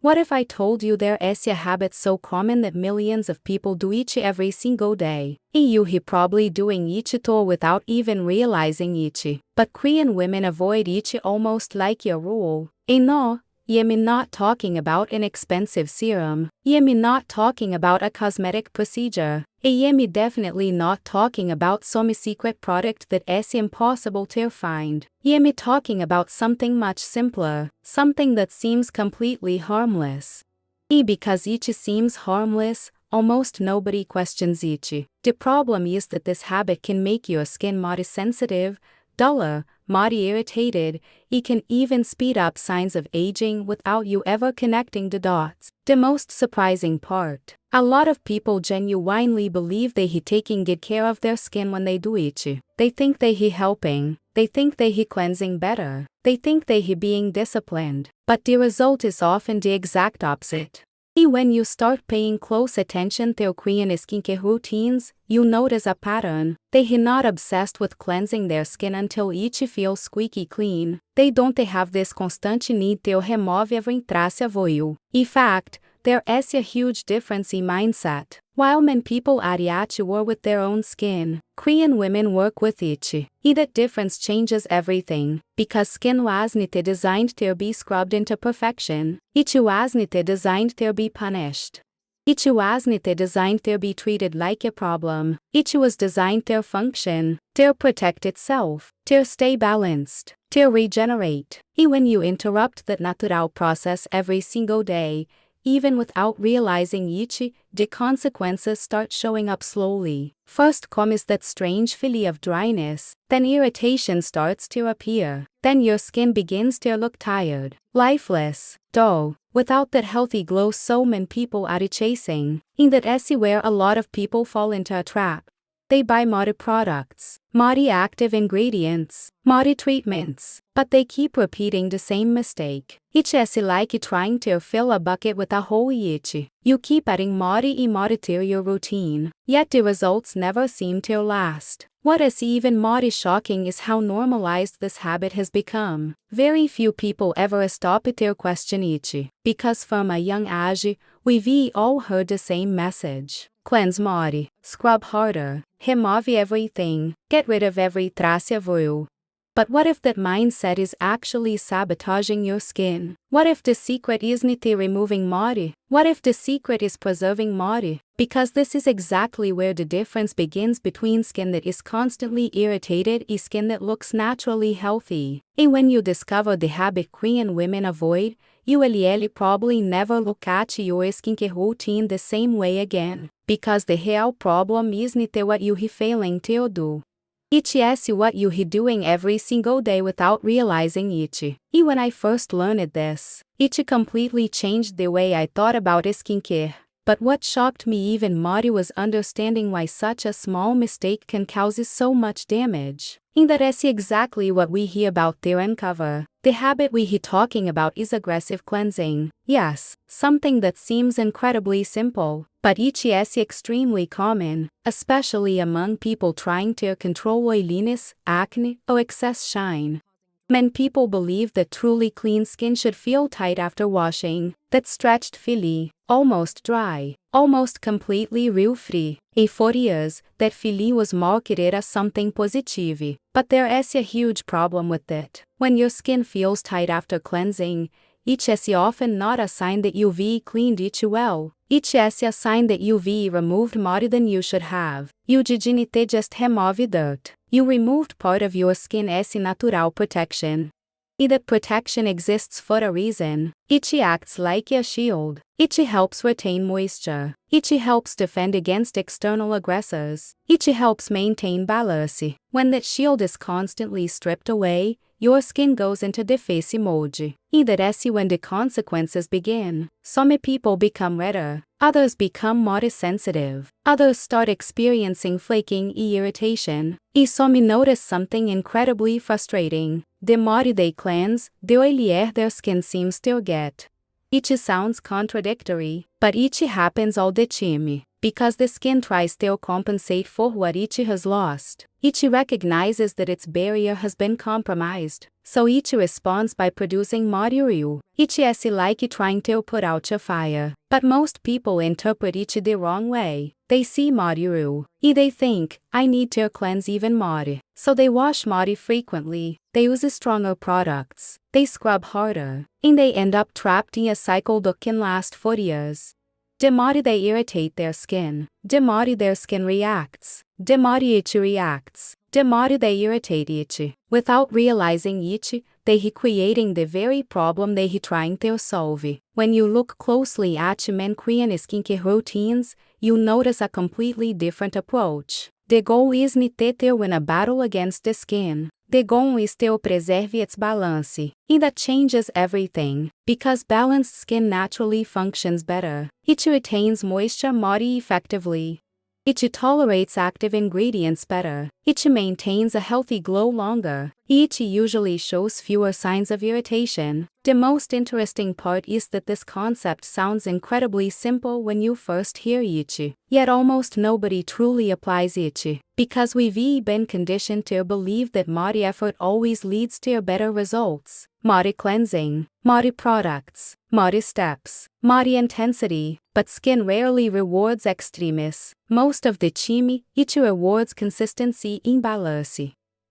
What if I told you there is a habit so common that millions of people do each every single day? You he probably doing each tour without even realizing each. But Korean women avoid each almost like a rule. No. Yemi not talking about an expensive serum. Yemi not talking about a cosmetic procedure. Yemi definitely not talking about some secret product that is impossible to find. Yemi talking about something much simpler, something that seems completely harmless. Because each seems harmless, almost nobody questions each. The problem is that this habit can make your skin more sensitive, duller, more irritated. It can even speed up signs of aging without you ever connecting the dots. The most surprising part, a lot of people genuinely believe they he taking good care of their skin when they do it. They think they he helping, they think they he cleansing better, they think they he being disciplined, but the result is often the exact opposite. When you start paying close attention to Korean skincare routines, you notice a pattern. They are not obsessed with cleansing their skin until each feels squeaky clean. They don't have this constant need to remove every trace of oil. In fact, there is a huge difference in mindset. While many people are at war with their own skin, Korean women work with it. That difference changes everything, because skin wasn't designed to be scrubbed into perfection. It wasn't designed to be punished. It wasn't designed to be treated like a problem. It was designed to function, to protect itself, to stay balanced, to regenerate. When you interrupt that natural process every single day, even without realizing it, the consequences start showing up slowly. First comes that strange feeling of dryness, then irritation starts to appear, then your skin begins to look tired, lifeless, dull, without that healthy glow so many people are chasing. That is where a lot of people fall into a trap. They buy more products, more active ingredients, more treatments, but they keep repeating the same mistake. It's like trying to fill a bucket with a hole each. You keep adding more and more to your routine, yet the results never seem to last. What is even more shocking is how normalized this habit has become. Very few people ever stop to question it, because from a young age, we've all heard the same message. Cleanse more, scrub harder, remove everything, get rid of every trace of oil. But what if that mindset is actually sabotaging your skin? What if the secret isn't removing more? What if the secret is preserving more? Because this is exactly where the difference begins between skin that is constantly irritated and skin that looks naturally healthy. And when you discover the habit Korean women avoid, you will probably never look at your skincare routine the same way again. Because the real problem isn't what you are failing to do. It is what you are doing every single day without realizing it. And when I first learned this, it completely changed the way I thought about skincare. But what shocked me even more was understanding why such a small mistake can cause so much damage. And that is exactly what we hear about there and cover. The habit we hear talking about is aggressive cleansing. Yes, something that seems incredibly simple, but it is extremely common, especially among people trying to control oiliness, acne, or excess shine. Many people believe that truly clean skin should feel tight after washing, that stretched feely, almost dry, almost completely oil-free. For years, that feeling was marketed as something positive. But there is a huge problem with it. When your skin feels tight after cleansing, it is often not a sign that you've cleaned it well. It is a sign that you've removed more than you should have. You didn't just remove dirt. You removed part of your skin as a natural protection. That protection exists for a reason. It acts like a shield. It helps retain moisture. It helps defend against external aggressors. It helps maintain balance. When that shield is constantly stripped away, your skin goes into defense mode. That is when the consequences begin. Some people become redder. Others become more sensitive. Others start experiencing flaking and irritation. Some notice something incredibly frustrating. The more they cleanse, the oilier their skin seems to get. It sounds contradictory, but it happens all the time. because the skin tries to compensate for what it has lost. It recognizes that its barrier has been compromised, so it responds by producing material. It is like trying to put out a fire. But most people interpret it the wrong way. They see material, and they think, I need to cleanse even more. So they wash more frequently, they use stronger products, they scrub harder, and they end up trapped in a cycle that can last for years. The more they irritate their skin, the more their skin reacts, the more it reacts, the more they irritate it. Without realizing it, they are creating the very problem they are trying to solve. When you look closely at men Korean skincare routines, you notice a completely different approach. The goal isn't to win a battle against the skin. The goal is to preserve its balance. And that changes everything, because balanced skin naturally functions better. It retains moisture more effectively. It tolerates active ingredients better. It maintains a healthy glow longer. It usually shows fewer signs of irritation. The most interesting part is that this concept sounds incredibly simple when you first hear it. Yet almost nobody truly applies it, because we've been conditioned to believe that more effort always leads to better results. More cleansing, more products, more steps, more intensity, but skin rarely rewards extremes. Most of the time, it rewards consistency in balance.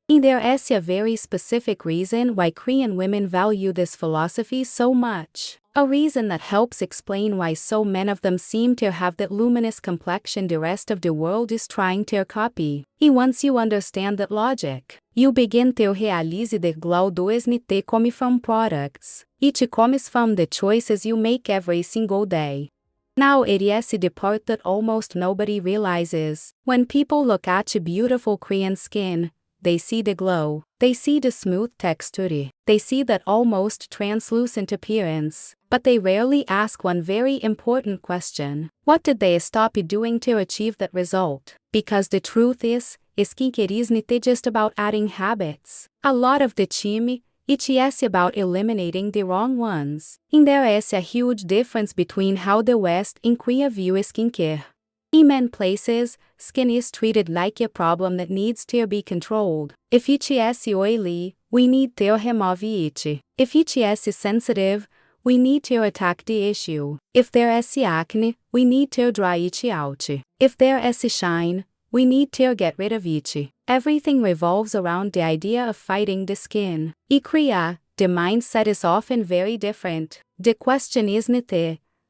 And there is a very specific reason why Korean women value this philosophy so much. A reason that helps explain why so many of them seem to have that luminous complexion the rest of the world is trying to copy. And once you understand that logic, you begin to realize that glow doesn't come from products. It comes from the choices you make every single day. Now it is the part that almost nobody realizes. When people look at beautiful Korean skin, they see the glow, they see the smooth texture, they see that almost translucent appearance, but they rarely ask one very important question. What did they stop doing to achieve that result? Because the truth is, skincare isn't just about adding habits. A lot of the time, it is about eliminating the wrong ones. And there is a huge difference between how the West and Korea view skincare. In many places, skin is treated like a problem that needs to be controlled. If it is oily, we need to remove it. If it is sensitive, we need to attack the issue. If there is acne, we need to dry it out. If there is shine, we need to get rid of it. Everything revolves around the idea of fighting the skin. In Korea, the mindset is often very different. The question isn't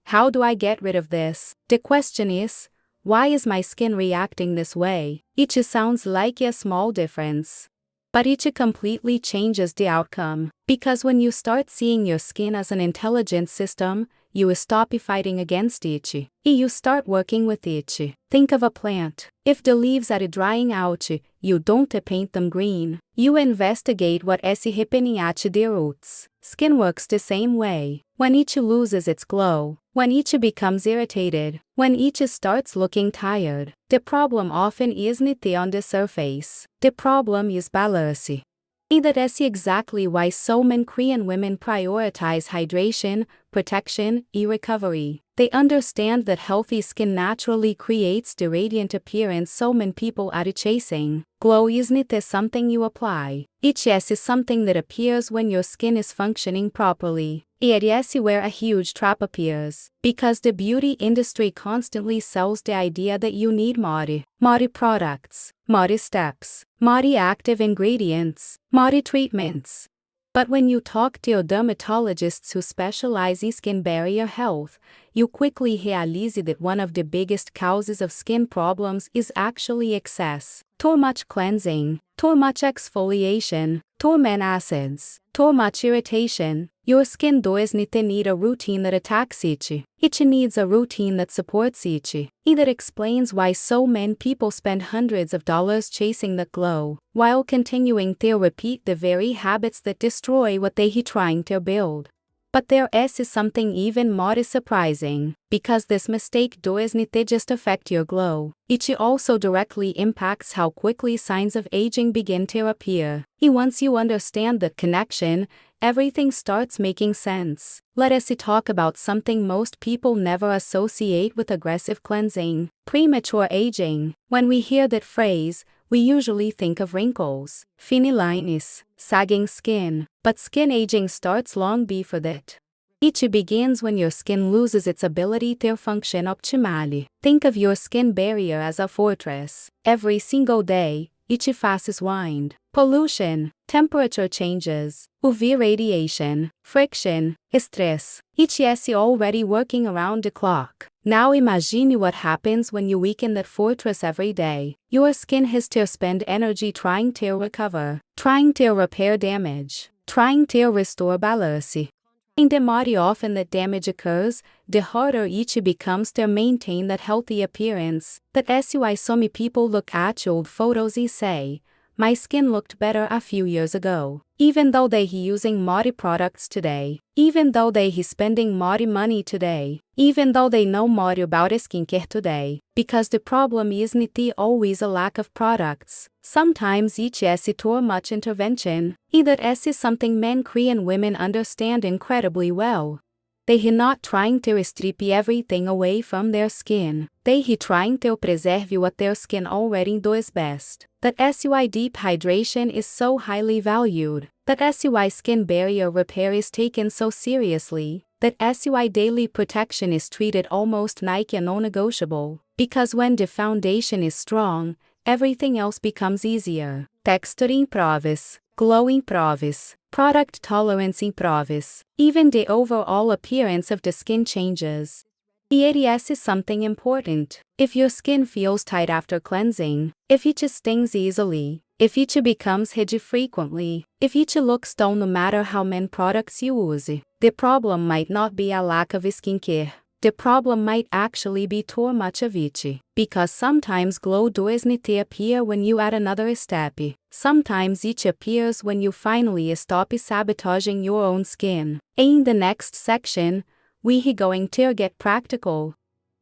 how do I get rid of this? The question is, why is my skin reacting this way? It sounds like a small difference, but it completely changes the outcome. Because when you start seeing your skin as an intelligent system, you stop fighting against it. You start working with it. Think of a plant. If the leaves are drying out, you don't paint them green. You investigate what is happening at the roots. Skin works the same way. When it loses its glow, when it becomes irritated, when it starts looking tired, the problem often isn't on the surface. The problem is balance. And that is exactly why so many Korean women prioritize hydration, protection, and recovery. They understand that healthy skin naturally creates the radiant appearance so many people are chasing. Glow isn't something you apply. It is something that appears when your skin is functioning properly. It is where a huge trap appears, because the beauty industry constantly sells the idea that you need more products, more steps, more active ingredients, more treatments. But when you talk to dermatologists who specialize in skin barrier health, you quickly realize that one of the biggest causes of skin problems is actually excess. Too much cleansing, too much exfoliation, too many acids, too much irritation. Your skin doesn't need a routine that attacks it. It needs a routine that supports it. And that explains why so many people spend hundreds of dollars chasing the glow, while continuing to repeat the very habits that destroy what they are trying to build. But there is something even more surprising, because this mistake doesn't just affect your glow. It also directly impacts how quickly signs of aging begin to appear. And once you understand that connection, everything starts making sense. Let us talk about something most people never associate with aggressive cleansing: premature aging. When we hear that phrase, we usually think of wrinkles, fine lines, sagging skin, but skin aging starts long before that. It begins when your skin loses its ability to function optimally. Think of your skin barrier as a fortress. Every single day, it faces wind, pollution, temperature changes, UV radiation, friction, stress. It is already working around the clock. Now imagine what happens when you weaken that fortress every day. Your skin has to spend energy trying to recover, trying to repair damage, trying to restore balance. And the more often that damage occurs, the harder it becomes to maintain that healthy appearance. That's why some people look at old photos and say, "My skin looked better a few years ago," even though they using more products today, even though they spending more money today, even though they know more about skincare today. Because the problem isn't always a lack of products. Sometimes it is too much intervention, and that is something men Korean women understand incredibly well. They are not trying to strip everything away from their skin. They are trying to preserve what their skin already does best. That's why deep hydration is so highly valued. That's why skin barrier repair is taken so seriously. That's why daily protection is treated almost like a non-negotiable. Because when the foundation is strong, everything else becomes easier. Texture improves, glow improves, product tolerance improves, even the overall appearance of the skin changes. EADS is something important. If your skin feels tight after cleansing, if it stings easily, if it becomes itchy frequently, if it looks dull no matter how many products you use, the problem might not be a lack of skincare. The problem might actually be too much of it. Because sometimes glow doesn't appear when you add another step. Sometimes it appears when you finally stop sabotaging your own skin. In the next section, we're going to get practical.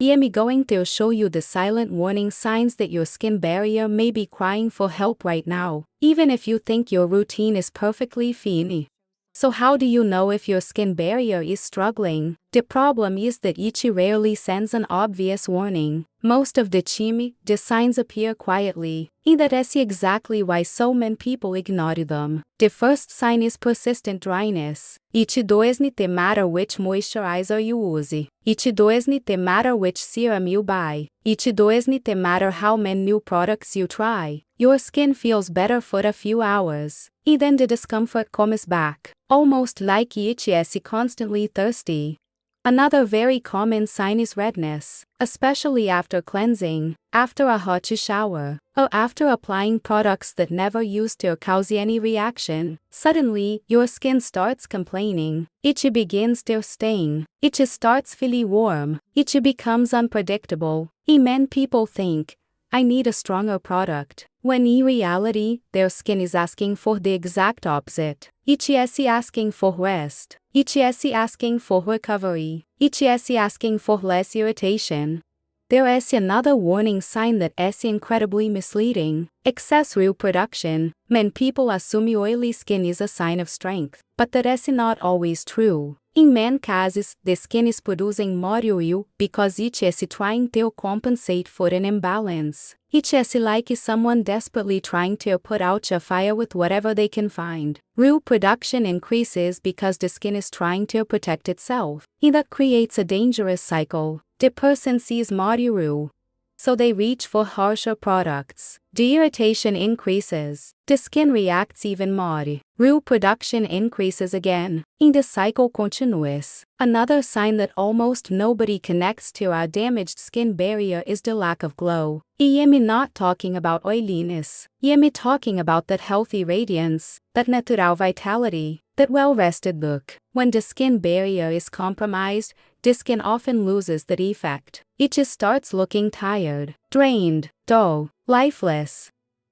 I'm going to show you the silent warning signs that your skin barrier may be crying for help right now, even if you think your routine is perfectly fine. So how do you know if your skin barrier is struggling? The problem is that it rarely sends an obvious warning. Most of the time, the signs appear quietly, and that's exactly why so many people ignore them. The first sign is persistent dryness. It doesn't matter which moisturizer you use. It doesn't matter which serum you buy. It doesn't matter how many new products you try. Your skin feels better for a few hours, and then the discomfort comes back, almost like it is constantly thirsty. Another very common sign is redness, especially after cleansing, after a hot shower, or after applying products that never used to cause any reaction. Suddenly, your skin starts complaining. It begins to sting. It starts feeling warm. It becomes unpredictable. And many people think, "I need a stronger product," when in reality, their skin is asking for the exact opposite. It is asking for rest. It is asking for recovery. It is asking for less irritation. There is another warning sign that is incredibly misleading: excess oil production. Many people assume oily skin is a sign of strength, but that is not always true. In many cases, the skin is producing more oil because it is trying to compensate for an imbalance. It is like someone desperately trying to put out a fire with whatever they can find. Oil production increases because the skin is trying to protect itself, and that creates a dangerous cycle. The person sees more oil, so they reach for harsher products. The irritation increases. The skin reacts even more. Oil production increases again, and the cycle continues. Another sign that almost nobody connects to our damaged skin barrier is the lack of glow. I'm not talking about oiliness. I'm talking about that healthy radiance, that natural vitality, that well-rested look. When the skin barrier is compromised, the skin often loses that effect. It just starts looking tired, drained, dull, lifeless.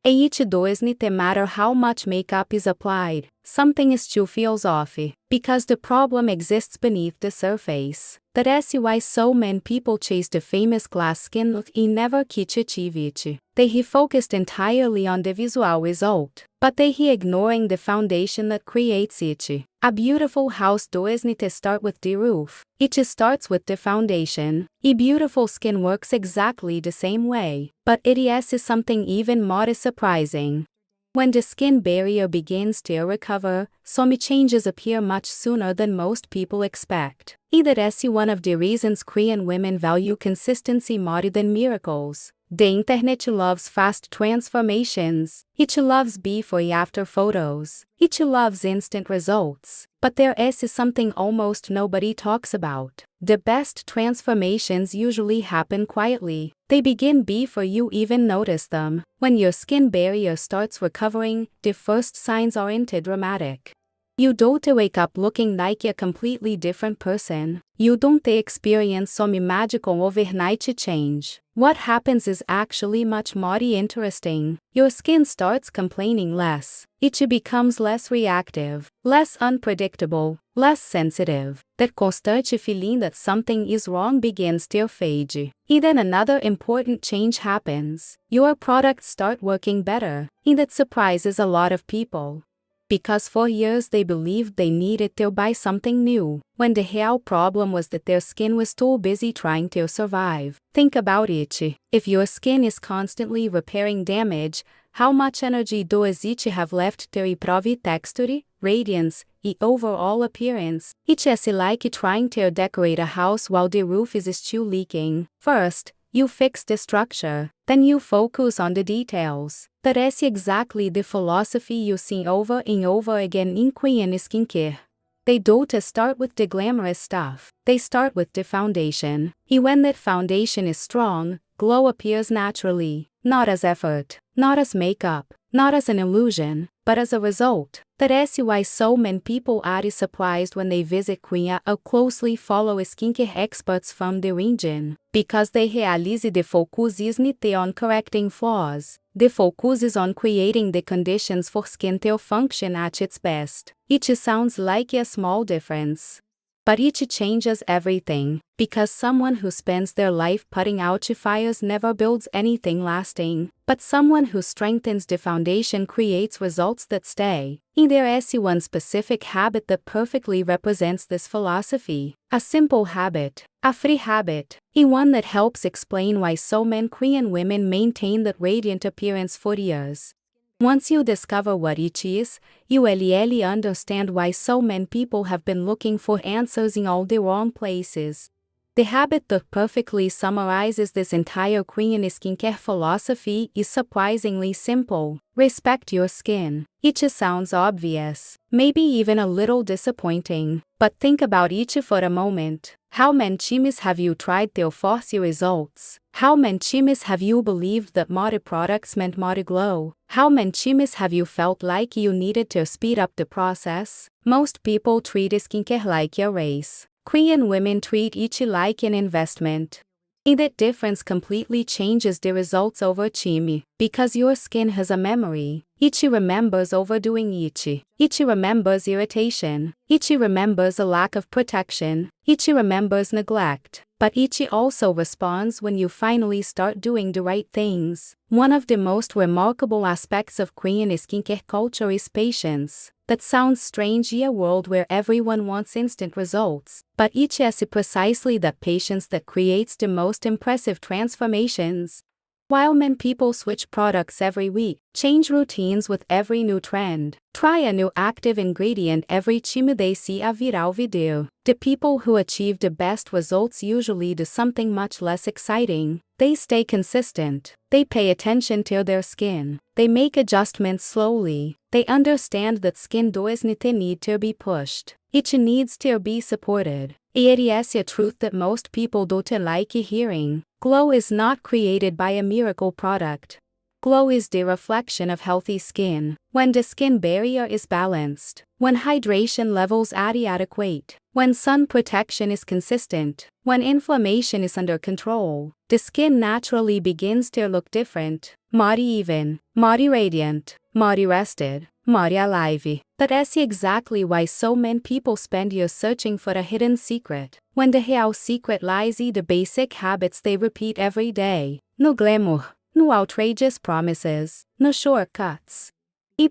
each doesn't matter how much makeup is applied, something still feels off, because the problem exists beneath the surface. That's why so many people chase the famous glass skin look and never quite achieve it. They focused entirely on the visual result, but they ignoring the foundation that creates it. A beautiful house doesn't start with the roof, it starts with the foundation. A beautiful skin works exactly the same way, but it is something even more surprising. When the skin barrier begins to recover, some changes appear much sooner than most people expect. That's one of the reasons Korean women value consistency more than miracles. The internet loves fast transformations. It loves before and after photos. It loves instant results. But there is something almost nobody talks about. The best transformations usually happen quietly. They begin before you even notice them. When your skin barrier starts recovering, the first signs aren't dramatic. You don't wake up looking like a completely different person. You don't experience some magical overnight change. What happens is actually much more interesting. Your skin starts complaining less. It becomes less reactive, less unpredictable, less sensitive. That constant feeling that something is wrong begins to fade. And then another important change happens. Your products start working better, and that surprises a lot of people. Because for years they believed they needed to buy something new, when the real problem was that their skin was too busy trying to survive. Think about it. If your skin is constantly repairing damage, how much energy does it have left to improve texture, radiance, and overall appearance? It is like trying to decorate a house while the roof is still leaking. First, you fix the structure, then you focus on the details. That's exactly the philosophy you see over and over again in Korean skincare. They don't start with the glamorous stuff, they start with the foundation. And when that foundation is strong, glow appears naturally, not as effort, not as makeup, not as an illusion, but as a result. That's why so many people are surprised when they visit Korea or closely follow skincare experts from the region, because they realize the focus isn't on correcting flaws, the focus is on creating the conditions for skin to function at its best. It sounds like a small difference, but it changes everything, because someone who spends their life putting out fires never builds anything lasting, but someone who strengthens the foundation creates results that stay. And there is one specific habit that perfectly represents this philosophy. A simple habit, a free habit, and one that helps explain why so many Korean women maintain that radiant appearance for years. Once you discover what it is, you will understand why so many people have been looking for answers in all the wrong places. The habit that perfectly summarizes this entire Korean skincare philosophy is surprisingly simple. Respect your skin. It sounds obvious, maybe even a little disappointing, but think about it for a moment. How many times have you tried to force your results? How many times have you believed that more products meant more glow? How many times have you felt like you needed to speed up the process? Most people treat skincare like a race. Korean women treat it like an investment. And that difference completely changes the results over time, because your skin has a memory. It remembers overdoing it. It remembers irritation. It remembers a lack of protection. It remembers neglect. But it also responds when you finally start doing the right things. One of the most remarkable aspects of Korean skincare culture is patience. That sounds strange in a world where everyone wants instant results, but it is precisely that patience that creates the most impressive transformations. While many people switch products every week, change routines with every new trend, try a new active ingredient every time they see a viral video, the people who achieve the best results usually do something much less exciting. They stay consistent, they pay attention to their skin, they make adjustments slowly, they understand that skin doesn't need to be pushed, it needs to be supported. It is a truth that most people don't like hearing. Glow is not created by a miracle product. Glow is the reflection of healthy skin. When the skin barrier is balanced, when hydration levels are adequate, when sun protection is consistent, when inflammation is under control, the skin naturally begins to look different. More even, more radiant, more rested, more alive. That's exactly why so many people spend years searching for a hidden secret, when the real secret lies in the basic habits they repeat every day. No glamour, no outrageous promises, no shortcuts.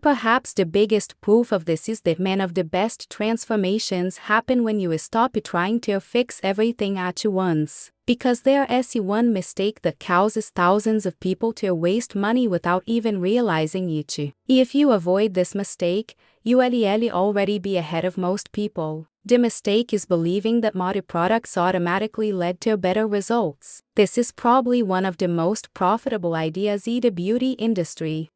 Perhaps the biggest proof of this is that many of the best transformations happen when you stop trying to fix everything at once. Because there is one mistake that causes thousands of people to waste money without even realizing it. If you avoid this mistake, you will already be ahead of most people. The mistake is believing that more products automatically led to better results. This is probably one of the most profitable ideas in the beauty industry.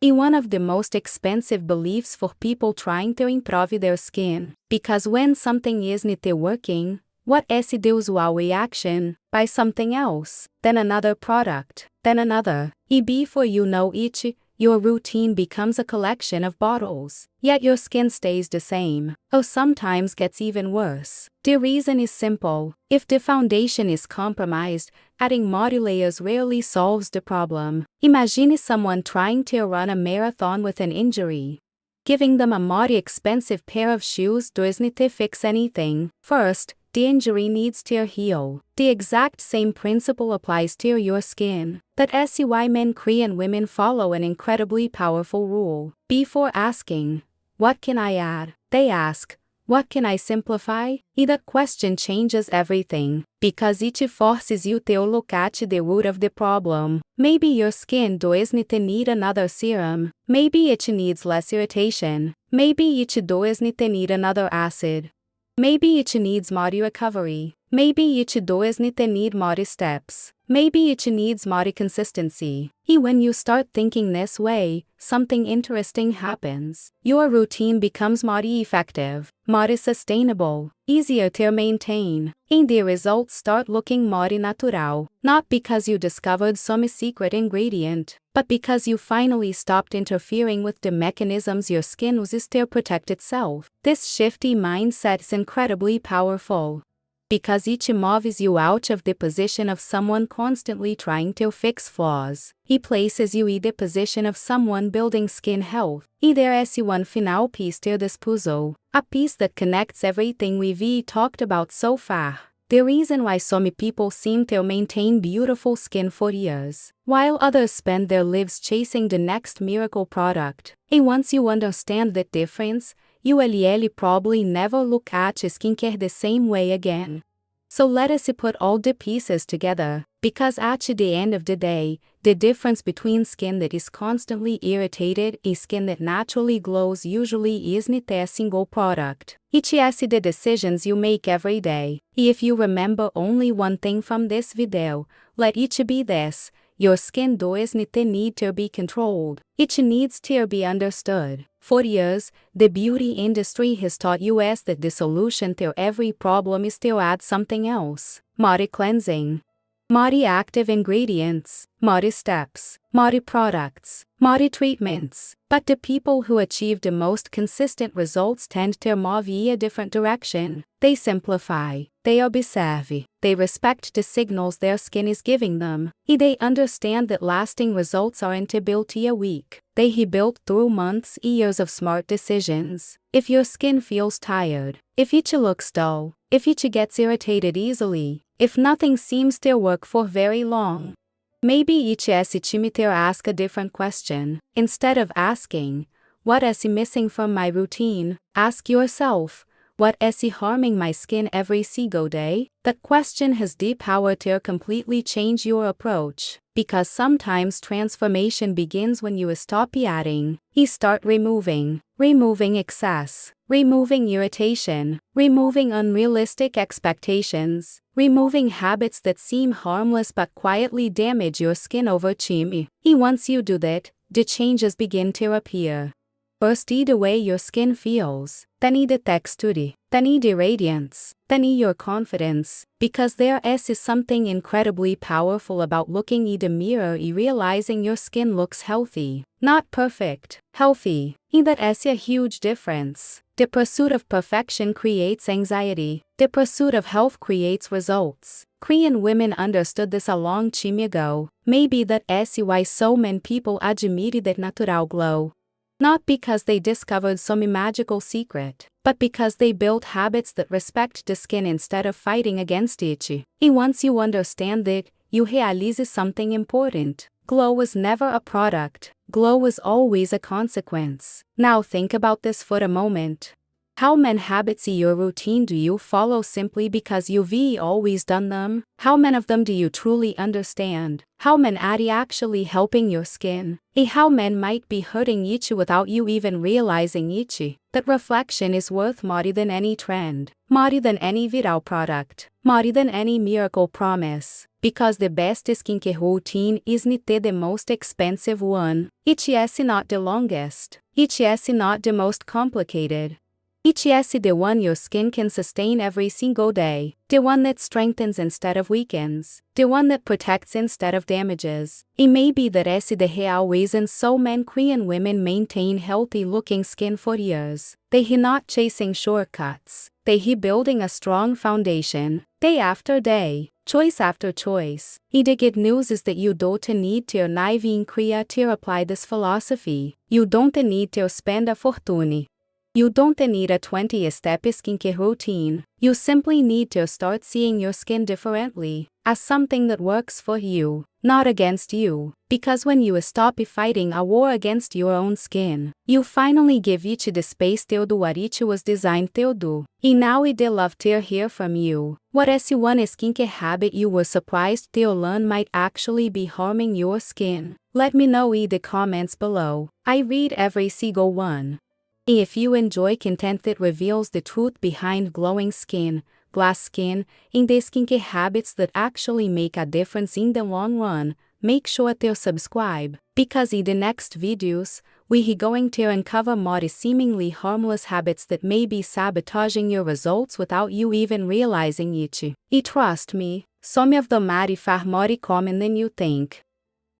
One of the most expensive beliefs for people trying to improve their skin. Because when something isn't working, what is the usual reaction? Buy something else, then another product, then another. Before you know it, your routine becomes a collection of bottles. Yet your skin stays the same, or sometimes gets even worse. The reason is simple. If the foundation is compromised, adding more layers rarely solves the problem. Imagine someone trying to run a marathon with an injury. Giving them a more expensive pair of shoes doesn't fix anything. First, the injury needs to heal. The exact same principle applies to your skin. That's why men, Korean women follow an incredibly powerful rule. Before asking, "What can I add?" they ask, "What can I simplify?" That question changes everything, because it forces you to look at the root of the problem. Maybe your skin doesn't need another serum. Maybe it needs less irritation. Maybe it doesn't need another acid. Maybe it needs more recovery. Maybe it doesn't need more steps. Maybe it needs more consistency. When you start thinking this way, something interesting happens. Your routine becomes more effective, more sustainable, easier to maintain, and the results start looking more natural. Not because you discovered some secret ingredient, but because you finally stopped interfering with the mechanisms your skin uses to protect itself. This shifty mindset is incredibly powerful, because it moves you out of the position of someone constantly trying to fix flaws. It places you in the position of someone building skin health. There is one final piece to this puzzle, a piece that connects everything we've talked about so far. The reason why some people seem to maintain beautiful skin for years, while others spend their lives chasing the next miracle product. And once you understand that difference, you will probably never look at skincare the same way again. So let us put all the pieces together, because at the end of the day, the difference between skin that is constantly irritated and skin that naturally glows usually isn't a single product. It is the decisions you make every day. If you remember only one thing from this video, let it be this: your skin doesn't need to be controlled. It needs to be understood. For years, the beauty industry has taught us that the solution to every problem is to add something else. More cleansing, more active ingredients, more steps, more products, more treatments. But the people who achieve the most consistent results tend to move in a different direction. They simplify, they observe, they respect the signals their skin is giving them. They understand that lasting results aren't built in a week. They are built through months, years of smart decisions. If your skin feels tired, if it looks dull, if it gets irritated easily, if nothing seems to work for very long, maybe it is time to ask a different question. Instead of asking, "What is missing from my routine?" ask yourself, "What is harming my skin every single day?" That question has the power to completely change your approach, because sometimes transformation begins when you stop adding. You start removing excess, removing irritation, removing unrealistic expectations, removing habits that seem harmless but quietly damage your skin over time. And once you do that, the changes begin to appear. First, the way your skin feels, then the texture, then the radiance, then your confidence, because there is something incredibly powerful about looking in the mirror and realizing your skin looks healthy, not perfect, healthy, and that is a huge difference. The pursuit of perfection creates anxiety. The pursuit of health creates results. Korean women understood this a long time ago. Maybe that's why so many people admire that natural glow. Not because they discovered some magical secret, but because they built habits that respect the skin instead of fighting against it. And once you understand it, you realize something important. Glow was never a product. Glow was always a consequence. Now think about this for a moment. How many habits in your routine do you follow simply because you've always done them? How many of them do you truly understand? How many are actually helping your skin? And how many might be hurting you without you even realizing it? That reflection is worth more than any trend, more than any viral product, more than any miracle promise. Because the best skincare routine isn't the most expensive one. It is not the longest. It is not the most complicated. It is the one your skin can sustain every single day, the one that strengthens instead of weakens, the one that protects instead of damages. It may be that is the real reason so many Korean women maintain healthy-looking skin for years. They are not chasing shortcuts. They are building a strong foundation, day after day, choice after choice. And the good news is that you don't need to arrive in Korea to apply this philosophy. You don't need to spend a fortune. You don't need a 20-step skincare routine. You simply need to start seeing your skin differently, as something that works for you, not against you. Because when you stop fighting a war against your own skin, you finally give it the space to do what it was designed to do. And now I'd love to hear from you. What is one skincare habit you were surprised to learn might actually be harming your skin? Let me know in the comments below. I read every single one. If you enjoy content that reveals the truth behind glowing skin, glass skin, and the skincare habits that actually make a difference in the long run, make sure to subscribe, because in the next videos, we're going to uncover more seemingly harmless habits that may be sabotaging your results without you even realizing it. And trust me, some of them are far more common than you think.